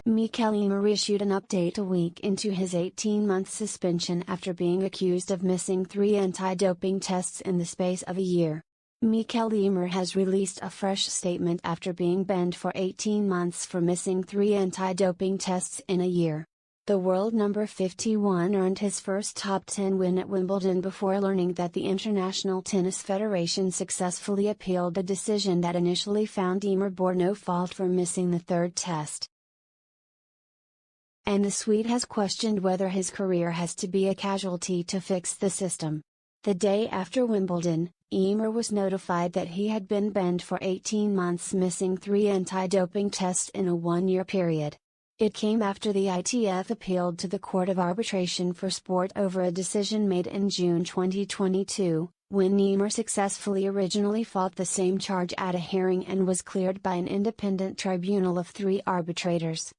Mikael Ymer issued an update a week into his 18-month suspension after being accused of missing 3 anti-doping tests in the space of a year. Mikael Ymer has released a fresh statement after being banned for 18 months for missing 3 anti-doping tests in a year. The world number 51 earned his first top 10 win at Wimbledon before learning that the International Tennis Federation successfully appealed the decision that initially found Ymer bore no fault for missing the 3rd test. And the Swede has questioned whether his career has to be a casualty to fix the system. The day after Wimbledon, Ymer was notified that he had been banned for 18 months, missing 3 anti-doping tests in a 1-year period. It came after the ITF appealed to the Court of Arbitration for Sport over a decision made in June 2022, when Ymer successfully originally fought the same charge at a hearing and was cleared by an independent tribunal of 3 arbitrators.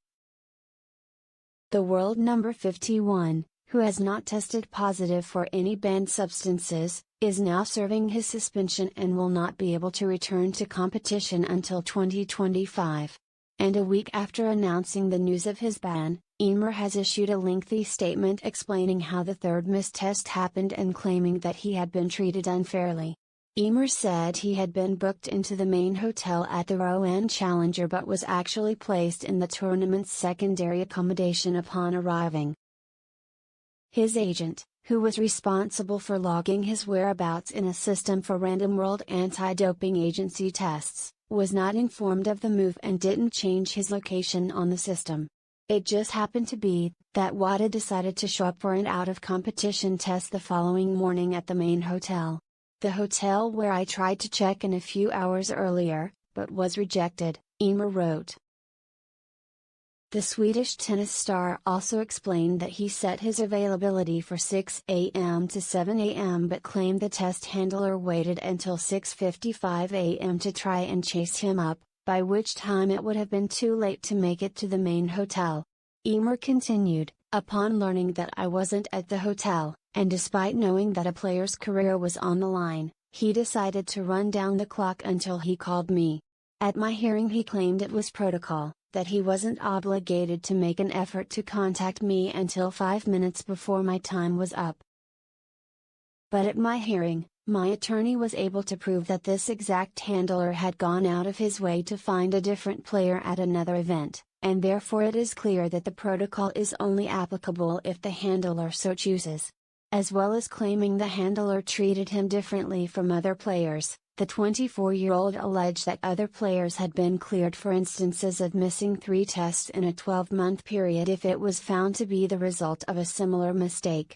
The world number 51, who has not tested positive for any banned substances, is now serving his suspension and will not be able to return to competition until 2025. And a week after announcing the news of his ban, Ymer has issued a lengthy statement explaining how the 3rd missed test happened and claiming that he had been treated unfairly. Ymer said he had been booked into the main hotel at the Rouen Challenger but was actually placed in the tournament's secondary accommodation upon arriving. His agent, who was responsible for logging his whereabouts in a system for random World Anti-Doping Agency tests, was not informed of the move and didn't change his location on the system. It just happened to be that w.a.t decided to show up for an out-of-competition test the following morning at the main hotel. The hotel where I tried to check in a few hours earlier, but was rejected, Ymer wrote. The Swedish tennis star also explained that he set his availability for 6 a.m. to 7 a.m. but claimed the test handler waited until 6:55 a.m. to try and chase him up, by which time it would have been too late to make it to the main hotel. Ymer continued, upon learning that I wasn't at the hotel, and despite knowing that a player's career was on the line, he decided to run down the clock until he called me. At my hearing he claimed it was protocol, that he wasn't obligated to make an effort to contact me until 5 minutes before my time was up. But at my hearing, my attorney was able to prove that this exact handler had gone out of his way to find a different player at another event, and therefore it is clear that the protocol is only applicable if the handler so chooses. As well as claiming the handler treated him differently from other players, the 24-year-old alleged that other players had been cleared for instances of missing 3 tests in a 12-month period if it was found to be the result of a similar mistake.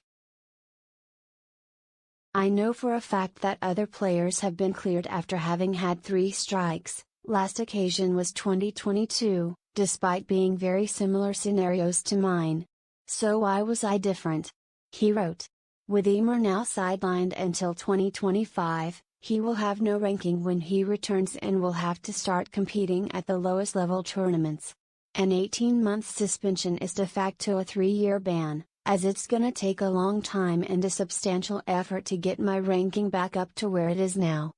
I know for a fact that other players have been cleared after having had 3 strikes, last occasion was 2022, despite being very similar scenarios to mine. So why was I different? He wrote. With Ymer now sidelined until 2025, he will have no ranking when he returns and will have to start competing at the lowest level tournaments. An 18-month suspension is de facto a 3-year ban, as it's gonna take a long time and a substantial effort to get my ranking back up to where it is now.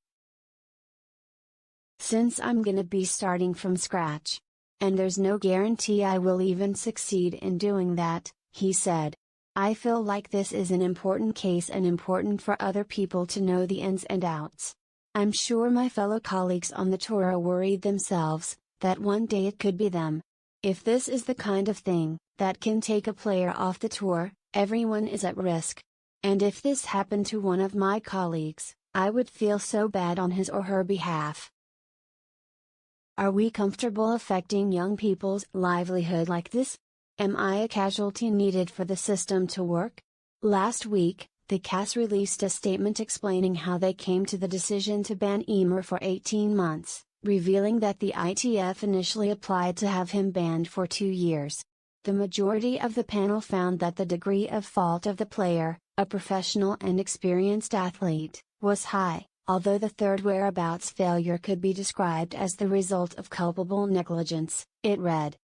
Since I'm gonna be starting from scratch. And there's no guarantee I will even succeed in doing that, he said. I feel like this is an important case and important for other people to know the ins and outs. I'm sure my fellow colleagues on the tour are worried themselves, that one day it could be them. If this is the kind of thing that can take a player off the tour, everyone is at risk. And if this happened to one of my colleagues, I would feel so bad on his or her behalf. Are we comfortable affecting young people's livelihood like this? Am I a casualty needed for the system to work? Last week, the CAS released a statement explaining how they came to the decision to ban Ymer for 18 months, revealing that the ITF initially applied to have him banned for 2 years. The majority of the panel found that the degree of fault of the player, a professional and experienced athlete, was high, although the 3rd whereabouts failure could be described as the result of culpable negligence, it read.